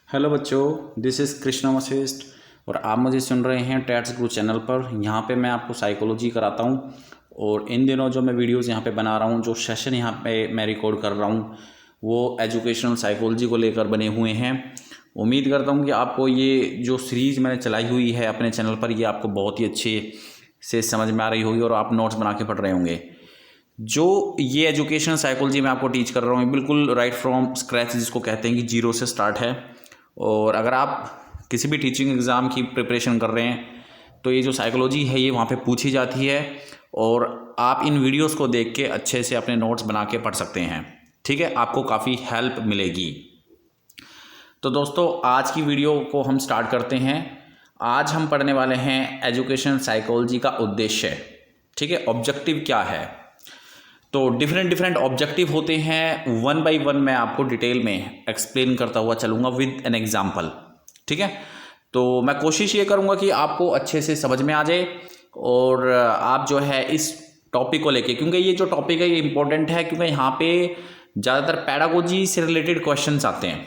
Hello बच्चों, this is Krishna Vashishtha और आप मुझे सुन रहे हैं टैट्स गुरु चैनल पर। यहाँ पे मैं आपको साइकोलॉजी कराता हूँ और इन दिनों जो मैं वीडियोस यहाँ पे बना रहा हूँ, जो सेशन यहाँ पे मैं रिकॉर्ड कर रहा हूँ, वो एजुकेशनल साइकोलॉजी को लेकर बने हुए हैं। उम्मीद करता हूँ कि आपको ये जो सीरीज़ मैंने चलाई हुई है अपने चैनल पर, ये आपको बहुत ही अच्छे से समझ में आ रही होगी और आप नोट्स बना के पढ़ रहे होंगे। जो ये एजुकेशनल साइकोलॉजी मैं आपको टीच कर रहा हूँ, बिल्कुल राइट फ्रॉम स्क्रैच, जिसको कहते हैं कि जीरो से स्टार्ट है। और अगर आप किसी भी टीचिंग एग्ज़ाम की प्रिपरेशन कर रहे हैं तो ये जो साइकोलॉजी है ये वहाँ पे पूछी जाती है और आप इन वीडियोस को देख के अच्छे से अपने नोट्स बना के पढ़ सकते हैं। ठीक है, आपको काफ़ी हेल्प मिलेगी। तो दोस्तों, आज की वीडियो को हम स्टार्ट करते हैं। आज हम पढ़ने वाले हैं एजुकेशन साइकोलॉजी का उद्देश्य। ठीक है, ऑब्जेक्टिव क्या है। तो डिफरेंट ऑब्जेक्टिव होते हैं, वन बाय वन मैं आपको डिटेल में एक्सप्लेन करता हुआ चलूँगा विद एन एग्जाम्पल। ठीक है, तो मैं कोशिश ये करूँगा कि आपको अच्छे से समझ में आ जाए और आप जो है इस टॉपिक को लेके, क्योंकि ये जो टॉपिक है ये इंपॉर्टेंट है, क्योंकि यहाँ पे ज़्यादातर पैडागोजी से रिलेटेड क्वेश्चंस आते हैं।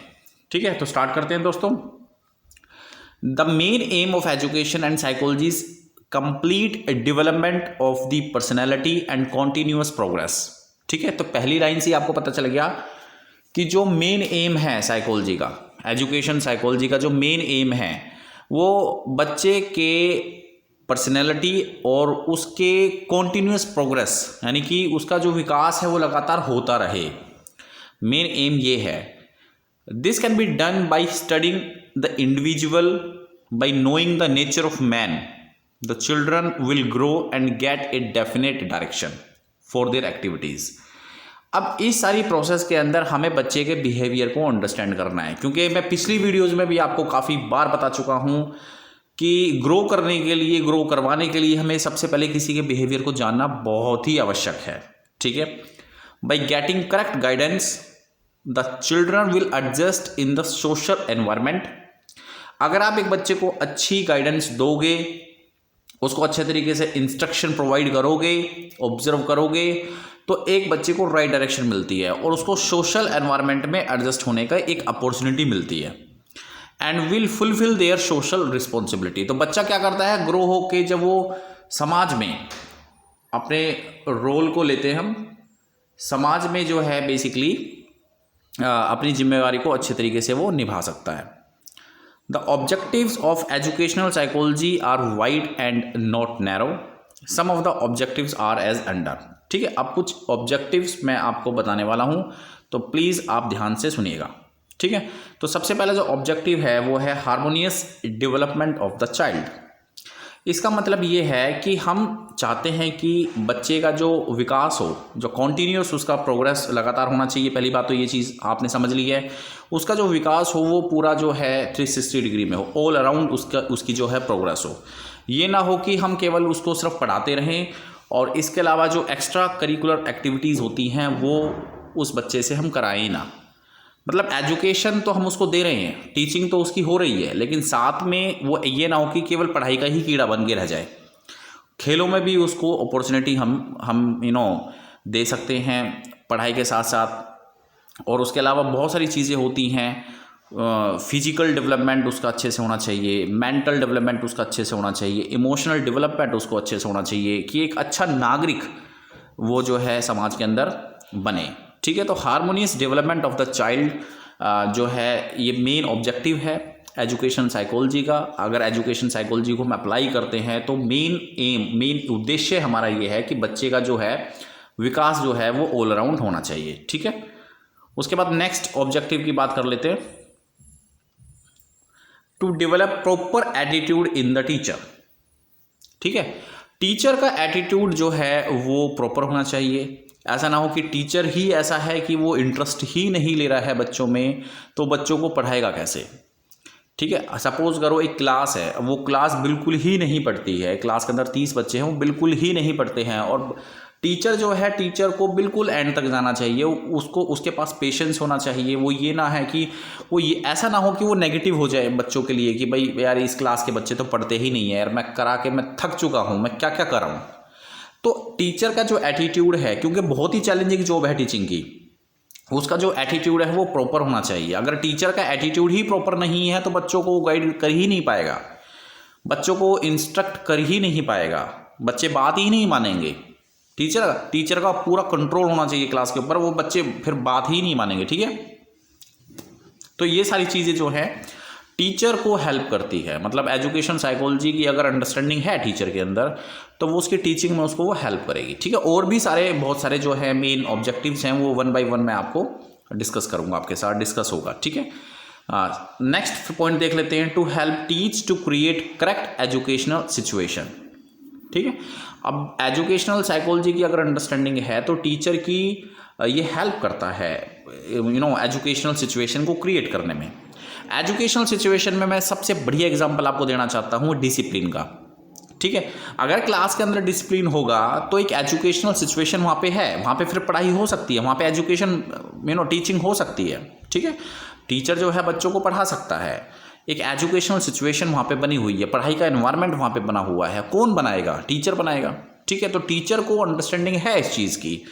ठीक है, तो स्टार्ट करते हैं दोस्तों। The main M of education and psychology is complete development of the personality and continuous progress. ठीक है, तो पहली लाइन से आपको पता चल गया कि जो मेन एम है साइकोलॉजी का, एजुकेशन साइकोलॉजी का जो मेन एम है वो बच्चे के पर्सनैलिटी और उसके कॉन्टीन्यूअस प्रोग्रेस, यानी कि उसका जो विकास है वो लगातार होता रहे। मेन एम ये है। This can be done by studying the individual, by knowing the nature of man. The children will grow and get a definite direction for their activities. अब इस सारी प्रोसेस के अंदर हमें बच्चे के बिहेवियर को अंडरस्टैंड करना है, क्योंकि मैं पिछली वीडियोज़ में भी आपको काफ़ी बार बता चुका हूँ कि ग्रो करने के लिए, ग्रो करवाने के लिए हमें सबसे पहले किसी के बिहेवियर को जानना बहुत ही आवश्यक है। ठीक है, by getting correct guidance the children will adjust in the social environment. अगर आप एक बच्चे को अच्छी गाइडेंस दोगे, उसको अच्छे तरीके से इंस्ट्रक्शन प्रोवाइड करोगे, ऑब्जर्व करोगे, तो एक बच्चे को राइट डायरेक्शन मिलती है और उसको सोशल एनवायरनमेंट में एडजस्ट होने का एक अपॉर्चुनिटी मिलती है and will fulfil their social responsibility. तो बच्चा क्या करता है, ग्रो होके जब वो समाज में अपने रोल को लेते हैं, हम समाज में जो है बेसिकली अपनी जिम्मेवारी को अच्छे तरीके से वो निभा सकता है। The objectives of educational psychology are wide and not narrow. Some of the objectives are as under. ठीक है, अब कुछ ऑब्जेक्टिव्स मैं आपको बताने वाला हूँ, तो प्लीज़ आप ध्यान से सुनिएगा। ठीक है, तो सबसे पहला जो ऑब्जेक्टिव है वो है harmonious development of the child. इसका मतलब ये है कि हम चाहते हैं कि बच्चे का जो विकास हो, जो कॉन्टीन्यूस उसका प्रोग्रेस लगातार होना चाहिए। पहली बात तो ये चीज़ आपने समझ ली है। उसका जो विकास हो वो पूरा जो है 360 डिग्री में हो, ऑल अराउंड उसकी जो है प्रोग्रेस हो। ये ना हो कि हम केवल उसको सिर्फ पढ़ाते रहें और इसके अलावा जो एक्स्ट्रा करिकुलर एक्टिविटीज़ होती हैं वो उस बच्चे से हम कराएं ना। मतलब एजुकेशन तो हम उसको दे रहे हैं, टीचिंग तो उसकी हो रही है, लेकिन साथ में वो ये ना हो कि केवल पढ़ाई का ही कीड़ा बन के रह जाए। खेलों में भी उसको अपॉर्चुनिटी हम दे सकते हैं पढ़ाई के साथ साथ। और उसके अलावा बहुत सारी चीज़ें होती हैं। फिजिकल डेवलपमेंट उसका अच्छे से होना चाहिए, मेंटल डेवलपमेंट उसका अच्छे से होना चाहिए, इमोशनल डेवलपमेंट उसको अच्छे से होना चाहिए कि एक अच्छा नागरिक वो जो है समाज के अंदर बने। ठीक है, तो harmonious development of the child जो है ये मेन ऑब्जेक्टिव है एजुकेशन साइकोलॉजी का। अगर एजुकेशन साइकोलॉजी को हम अप्लाई करते हैं तो मेन उद्देश्य हमारा ये है कि बच्चे का जो है विकास जो है वो ऑल अराउंड होना चाहिए। ठीक है, उसके बाद नेक्स्ट ऑब्जेक्टिव की बात कर लेते हैं। To develop proper attitude in the teacher. ठीक है, टीचर का एटीट्यूड जो है वो प्रॉपर होना चाहिए। ऐसा ना हो कि टीचर ही ऐसा है कि वो इंटरेस्ट ही नहीं ले रहा है बच्चों में, तो बच्चों को पढ़ाएगा कैसे। ठीक है, सपोज करो एक क्लास है, वो क्लास बिल्कुल ही नहीं पढ़ती है, क्लास के अंदर 30 बच्चे हैं, वो बिल्कुल ही नहीं पढ़ते हैं और टीचर जो है, टीचर को बिल्कुल एंड तक जाना चाहिए, उसको उसके पास पेशेंस होना चाहिए। वो ये ना है कि वो ये ऐसा ना हो कि वो नेगेटिव हो जाए बच्चों के लिए कि भाई यार इस क्लास के बच्चे तो पढ़ते ही नहीं है यार, मैं करा के मैं थक चुका हूँ, मैं क्या क्या कर रहा हूँ। तो टीचर का जो एटीट्यूड है, क्योंकि बहुत ही चैलेंजिंग जॉब है टीचिंग की, उसका जो एटीट्यूड है वो प्रॉपर होना चाहिए। अगर टीचर का एटीट्यूड ही प्रॉपर नहीं है तो बच्चों को गाइड कर ही नहीं पाएगा, बच्चों को इंस्ट्रक्ट कर ही नहीं पाएगा, बच्चे बात ही नहीं मानेंगे। टीचर का पूरा कंट्रोल होना चाहिए क्लास के ऊपर, वो बच्चे फिर बात ही नहीं मानेंगे। ठीक है, तो ये सारी चीज़ें जो है टीचर को हेल्प करती है। मतलब एजुकेशन साइकोलॉजी की अगर अंडरस्टैंडिंग है टीचर के अंदर तो वो उसकी टीचिंग में उसको वो हेल्प करेगी। ठीक है, और भी बहुत सारे जो है मेन ऑब्जेक्टिव्स हैं वो 1 बाय 1 मैं आपको डिस्कस करूंगा, आपके साथ डिस्कस होगा। ठीक है, नेक्स्ट पॉइंट देख लेते हैं, to help teach to create correct educational situation. ठीक है, अब एजुकेशनल साइकोलॉजी की अगर अंडरस्टैंडिंग है तो टीचर की ये हेल्प करता है एजुकेशनल सिचुएशन को क्रिएट करने में। एजुकेशनल सिचुएशन में मैं सबसे बढ़िया एग्जांपल आपको देना चाहता हूँ डिसिप्लिन का। ठीक है, अगर क्लास के अंदर डिसिप्लिन होगा तो एक एजुकेशनल सिचुएशन वहाँ पे है, वहाँ पे फिर पढ़ाई हो सकती है, वहाँ पे एजुकेशन टीचिंग हो सकती है। ठीक है, टीचर जो है बच्चों को पढ़ा सकता है, एक एजुकेशनल सिचुएशन वहाँ पे बनी हुई है, पढ़ाई का एनवायरनमेंट वहाँ पे बना हुआ है। कौन बनाएगा? टीचर बनाएगा। ठीक है, तो टीचर को अंडरस्टैंडिंग है इस चीज़ की।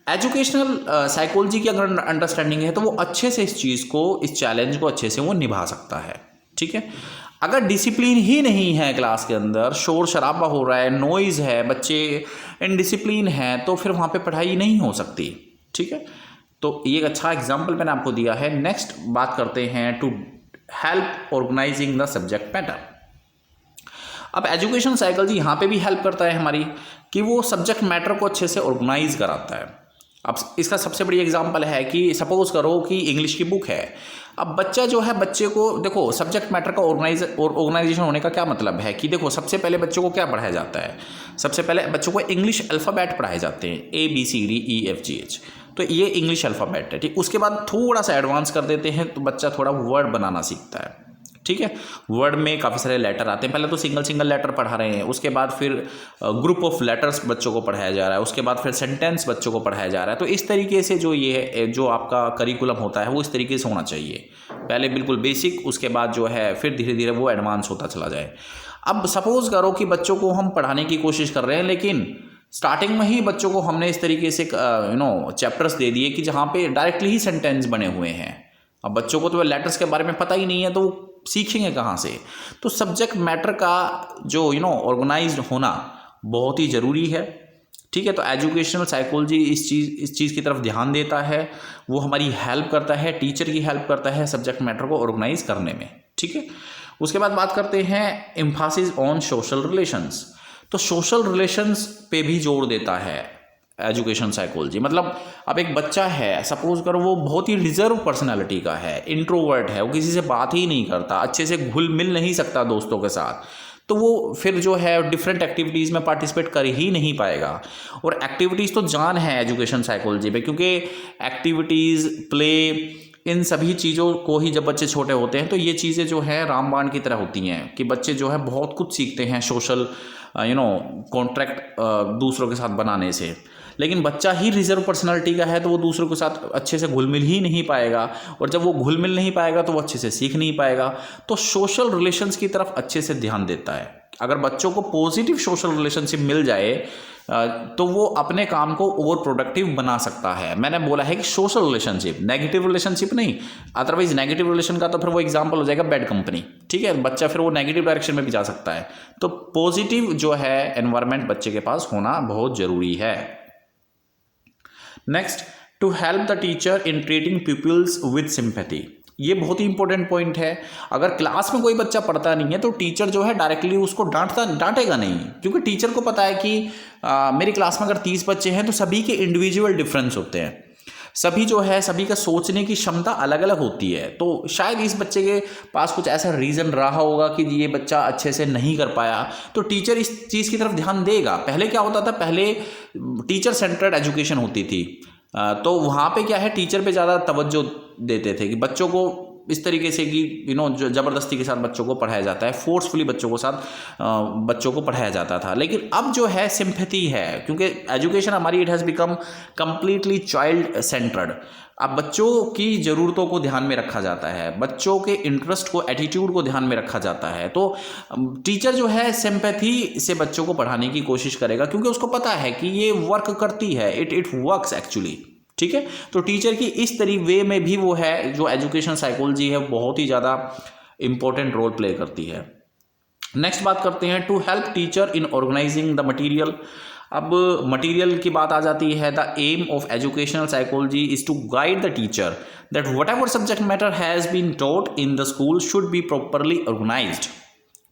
एजुकेशनल साइकोलॉजी की अगर अंडरस्टैंडिंग है तो वो अच्छे से इस चीज़ को, इस चैलेंज को अच्छे से वो निभा सकता है। ठीक है, अगर डिसिप्लिन ही नहीं है क्लास के अंदर, शोर शराबा हो रहा है, नॉइज़ है, बच्चे इनडिसिप्लिन हैं, तो फिर वहाँ पे पढ़ाई नहीं हो सकती। ठीक है, तो ये एक अच्छा एग्जाम्पल मैंने आपको दिया है। नेक्स्ट बात करते हैं to help organising the subject matter. अब एजुकेशन साइकोलॉजी यहाँ पे भी हेल्प करता है हमारी कि वो सब्जेक्ट मैटर को अच्छे से ऑर्गेनाइज कराता है। अब इसका सबसे बड़ी एग्जांपल है कि सपोज करो कि इंग्लिश की बुक है। अब बच्चा जो है, बच्चे को देखो सब्जेक्ट मैटर का ऑर्गेनाइजेशन होने का क्या मतलब है कि देखो सबसे पहले बच्चों को क्या पढ़ाया जाता है? सबसे पहले बच्चों को इंग्लिश अल्फ़ाबेट पढ़ाए जाते हैं, ABCDEFGH, तो ये इंग्लिश अल्फ़ाबेट है। ठीक, उसके बाद थोड़ा सा एडवांस कर देते हैं तो बच्चा थोड़ा वर्ड बनाना सीखता है। ठीक है, वर्ड में काफ़ी सारे लेटर आते हैं, पहले तो सिंगल लेटर पढ़ा रहे हैं, उसके बाद फिर ग्रुप ऑफ लेटर्स बच्चों को पढ़ाया जा रहा है, उसके बाद फिर सेंटेंस बच्चों को पढ़ाया जा रहा है। तो इस तरीके से जो आपका करिकुलम होता है वो इस तरीके से होना चाहिए, पहले बिल्कुल बेसिक, उसके बाद जो है फिर धीरे धीरे वो एडवांस होता चला जाए। अब सपोज करो कि बच्चों को हम पढ़ाने की कोशिश कर रहे हैं, लेकिन स्टार्टिंग में ही बच्चों को हमने इस तरीके से चैप्टर्स दे दिए कि जहाँ पे डायरेक्टली ही सेंटेंस बने हुए हैं। अब बच्चों को तो लेटर्स के बारे में पता ही नहीं है, तो सीखेंगे कहाँ से? तो सब्जेक्ट मैटर का जो ऑर्गेनाइज्ड होना बहुत ही ज़रूरी है। ठीक है, तो एजुकेशनल साइकोलॉजी इस चीज़ की तरफ ध्यान देता है, वो हमारी हेल्प करता है, टीचर की हेल्प करता है सब्जेक्ट मैटर को ऑर्गेनाइज करने में। ठीक है, उसके बाद बात करते हैं एम्फासिस ऑन सोशल रिलेशंस। तो सोशल रिलेशंस पे भी जोर देता है एजुकेशन साइकोलॉजी। मतलब अब एक बच्चा है, सपोज करो वो बहुत ही रिजर्व पर्सनालिटी का है, इंट्रोवर्ट है, वो किसी से बात ही नहीं करता, अच्छे से घुल मिल नहीं सकता दोस्तों के साथ, तो वो फिर जो है डिफरेंट एक्टिविटीज़ में पार्टिसिपेट कर ही नहीं पाएगा। और एक्टिविटीज़ तो जान है एजुकेशन साइकोलॉजी में, क्योंकि एक्टिविटीज़, प्ले, इन सभी चीज़ों को ही जब बच्चे छोटे होते हैं तो ये चीज़ें जो है रामबाण की तरह होती हैं कि बच्चे जो है बहुत कुछ सीखते हैं सोशल कॉन्ट्रैक्ट दूसरों के साथ बनाने से। लेकिन बच्चा ही रिजर्व पर्सनालिटी का है तो वो दूसरों के साथ अच्छे से घुल मिल ही नहीं पाएगा, और जब वो घुल मिल नहीं पाएगा तो वो अच्छे से सीख नहीं पाएगा। तो सोशल रिलेशंस की तरफ अच्छे से ध्यान देता है। अगर बच्चों को पॉजिटिव सोशल रिलेशनशिप मिल जाए तो वो अपने काम को और प्रोडक्टिव बना सकता है। मैंने बोला है कि सोशल रिलेशनशिप, नेगेटिव रिलेशनशिप नहीं। अदरवाइज नेगेटिव रिलेशन का तो फिर वो एग्जांपल हो जाएगा बैड कंपनी। ठीक है, बच्चा फिर वो नेगेटिव डायरेक्शन में भी जा सकता है। तो पॉजिटिव जो है एनवायरनमेंट बच्चे के पास होना बहुत ज़रूरी है। Next, to help the teacher in treating peoples with sympathy. ये बहुत ही इंपॉर्टेंट पॉइंट है। अगर क्लास में कोई बच्चा पढ़ता नहीं है तो टीचर जो है डायरेक्टली उसको डांटेगा नहीं, क्योंकि टीचर को पता है कि मेरी क्लास में अगर 30 बच्चे हैं तो सभी के इंडिविजुअल डिफरेंस होते हैं, सभी जो है सभी का सोचने की क्षमता अलग अलग होती है। तो शायद इस बच्चे के पास कुछ ऐसा रीज़न रहा होगा कि ये बच्चा अच्छे से नहीं कर पाया, तो टीचर इस चीज़ की तरफ ध्यान देगा। पहले क्या होता था, पहले टीचर सेंटर्ड एजुकेशन होती थी, तो वहाँ पे क्या है, टीचर पे ज़्यादा तवज्जो देते थे कि बच्चों को इस तरीके से कि जो ज़बरदस्ती के साथ बच्चों को पढ़ाया जाता है, फोर्सफुली बच्चों को पढ़ाया जाता था। लेकिन अब जो है सिंपैथी है, क्योंकि एजुकेशन हमारी it has become completely child centred. अब बच्चों की ज़रूरतों को ध्यान में रखा जाता है, बच्चों के इंटरेस्ट को, एटीट्यूड को ध्यान में रखा जाता है। तो टीचर जो है सिंपैथी से बच्चों को पढ़ाने की कोशिश करेगा, क्योंकि उसको पता है कि ये वर्क करती है, इट वर्क्स एक्चुअली। ठीक है। तो टीचर की इस वे में भी वो है जो एजुकेशन साइकोलॉजी है बहुत ही ज़्यादा इंपॉर्टेंट रोल प्ले करती है। नेक्स्ट बात करते हैं to help teacher in organising the material. अब मटेरियल की बात आ जाती है। The aim of educational psychology is to guide the teacher that whatever subject matter has been taught in the school should be properly organised.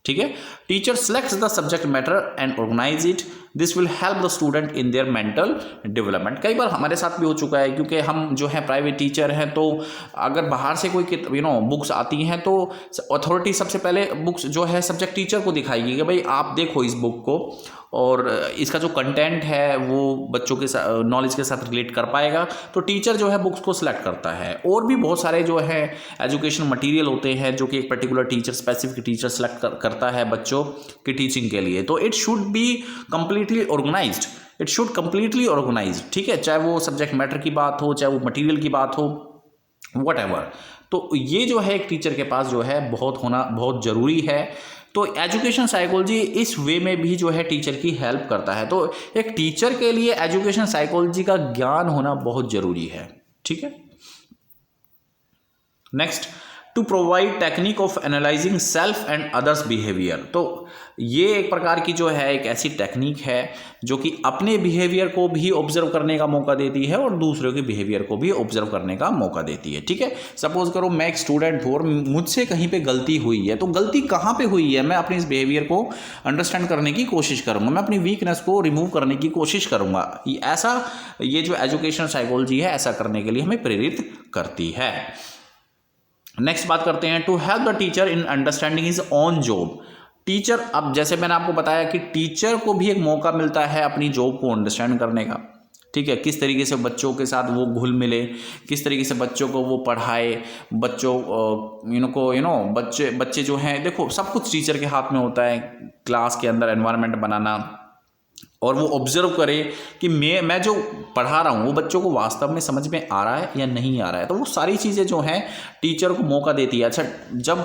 ठीक है। Teacher selects the subject matter and organise it. This will help the student in their mental development. कई बार हमारे साथ भी हो चुका है, क्योंकि हम जो है प्राइवेट टीचर हैं, तो अगर बाहर से कोई बुक्स आती हैं तो अथॉरिटी सबसे पहले बुक्स जो है सब्जेक्ट टीचर को दिखाएगी कि भाई आप देखो इस बुक को, और इसका जो कंटेंट है वो बच्चों के साथ नॉलेज के साथ रिलेट कर पाएगा। तो टीचर जो है बुक्स को सिलेक्ट करता है। और भी बहुत सारे जो है एजुकेशन मटेरियल होते हैं जो कि एक particular teacher, specific teacher select करता है बच्चों की टीचिंग के लिए। तो it should be completely organised, it should completely organised. ठीक है, चाहे वो सब्जेक्ट मैटर की बात हो, चाहे वो मटेरियल की बात हो, व्हाटएवर। तो ये जो है एक टीचर के पास जो है बहुत होना बहुत ज़रूरी है। तो एजुकेशन साइकोलॉजी इस वे में भी जो है टीचर की हेल्प करता है। तो एक टीचर के लिए एजुकेशन साइकोलॉजी का ज्ञान होना बहुत ज़रूरी है। ठीक है। Next, to provide technique of analysing self and others behaviour. तो ये एक प्रकार की जो है एक ऐसी टेक्निक है जो कि अपने बिहेवियर को भी ऑब्जर्व करने का मौका देती है और दूसरों के बिहेवियर को भी ऑब्जर्व करने का मौका देती है। ठीक है। सपोज करो मैं एक स्टूडेंट हूँ और मुझसे कहीं पे गलती हुई है, तो गलती कहाँ पे हुई है मैं अपने इस बिहेवियर को अंडरस्टैंड करने की कोशिश करूँगा, मैं अपनी वीकनेस को रिमूव करने की कोशिश करूँगा। ये जो एजुकेशन साइकोलॉजी है ऐसा करने के लिए हमें प्रेरित करती है। नेक्स्ट बात करते हैं to help the teacher in understanding his own job. Teacher, अब जैसे मैंने आपको बताया कि टीचर को भी एक मौका मिलता है अपनी जॉब को अंडरस्टैंड करने का। ठीक है, किस तरीके से बच्चों के साथ वो घुल मिले, किस तरीके से बच्चों को वो पढ़ाए, बच्चों बच्चे जो हैं, देखो सब कुछ टीचर के हाथ में होता है। क्लास के अंदर एनवायरनमेंट बनाना और वो ऑब्जर्व करे कि मैं जो पढ़ा रहा हूँ वो बच्चों को वास्तव में समझ में आ रहा है या नहीं आ रहा है। तो वो सारी चीज़ें जो हैं टीचर को मौका देती है। अच्छा, जब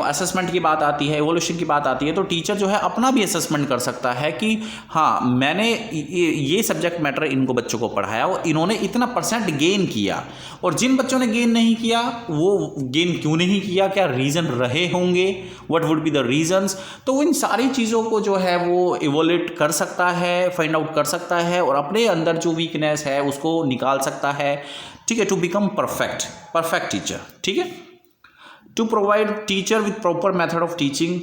असेसमेंट की बात आती है, एवोल्यूशन की बात आती है, तो टीचर जो है अपना भी असेसमेंट कर सकता है कि हाँ मैंने ये सब्जेक्ट मैटर इनको बच्चों को पढ़ाया और इन्होंने इतना % गेन किया, और जिन बच्चों ने गेन नहीं किया वो गेन क्यों नहीं किया, क्या रीज़न रहे होंगे, what would be the reasons. तो इन सारी चीज़ों को जो है वो इवोल्यूट कर सकता है, फाइंड आउट कर सकता है और अपने अंदर जो वीकनेस है उसको निकाल सकता है। ठीक है, टू बिकम परफेक्ट टीचर। ठीक है। To provide teacher with proper method of teaching.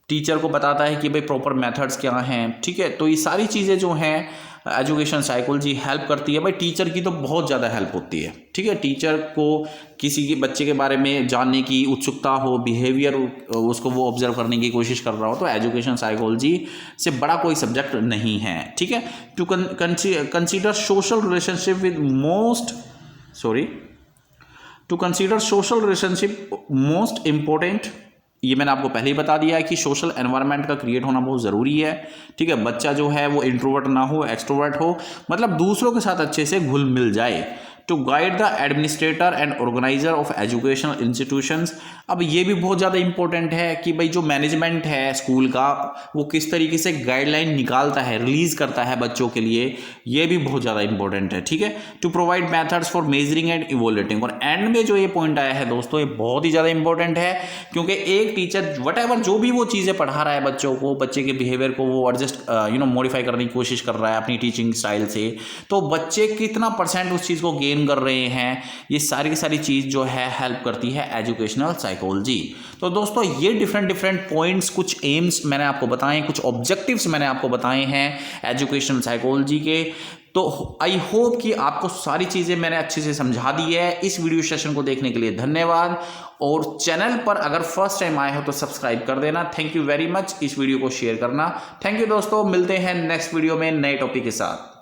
Teacher को बताता है कि भाई प्रॉपर मेथड्स क्या हैं। ठीक है। तो ये सारी चीज़ें जो हैं एजुकेशन साइकोलॉजी हेल्प करती है। भाई टीचर की तो बहुत ज़्यादा हेल्प होती है। ठीक है। टीचर को किसी के बच्चे के बारे में जानने की उत्सुकता हो, बिहेवियर उसको वो ऑब्जर्व करने की कोशिश कर रहा हो, तो एजुकेशन साइकोलॉजी से बड़ा कोई सब्जेक्ट नहीं है। ठीक है। To consider social relationship with most important. ये मैंने आपको पहले ही बता दिया है कि सोशल एनवायरनमेंट का क्रिएट होना बहुत ज़रूरी है। ठीक है। बच्चा जो है वो इंट्रोवर्ट ना हो, एक्सट्रोवर्ट हो, मतलब दूसरों के साथ अच्छे से घुल मिल जाए। To guide the administrator and organiser of educational institutions. अब ये भी बहुत ज़्यादा इंपॉर्टेंट है कि भाई जो मैनेजमेंट है स्कूल का वो किस तरीके से गाइडलाइन निकालता है, रिलीज़ करता है बच्चों के लिए, ये भी बहुत ज़्यादा इंपॉर्टेंट है। ठीक है। To provide methods for measuring and evaluating. और एंड में जो ये पॉइंट आया है दोस्तों, ये बहुत ही ज़्यादा इंपॉर्टेंट है, क्योंकि एक टीचर व्हाटएवर जो भी वो चीज़ें पढ़ा रहा है बच्चों को, बच्चे के बिहेवियर को वो एडजस्ट मॉडिफाई करने की कोशिश कर रहा है अपनी टीचिंग स्टाइल से, तो बच्चे कितना % उस चीज़ को गेन कर रहे हैं, ये सारी की सारी चीज़ जो है हेल्प करती है एजुकेशनल साइकोलॉजी। तो दोस्तों ये डिफरेंट पॉइंट्स, कुछ एम्स मैंने आपको बताए, कुछ ऑब्जेक्टिव्स मैंने आपको बताए हैं एजुकेशनल साइकोलॉजी के। तो आई होप कि आपको सारी चीज़ें मैंने अच्छे से समझा दी है। इस वीडियो सेशन को देखने के लिए धन्यवाद, और चैनल पर अगर फर्स्ट टाइम आए हो तो सब्सक्राइब कर देना। Thank you very much. इस वीडियो को शेयर करना। थैंक यू दोस्तों, मिलते हैं नेक्स्ट वीडियो में नए टॉपिक के साथ।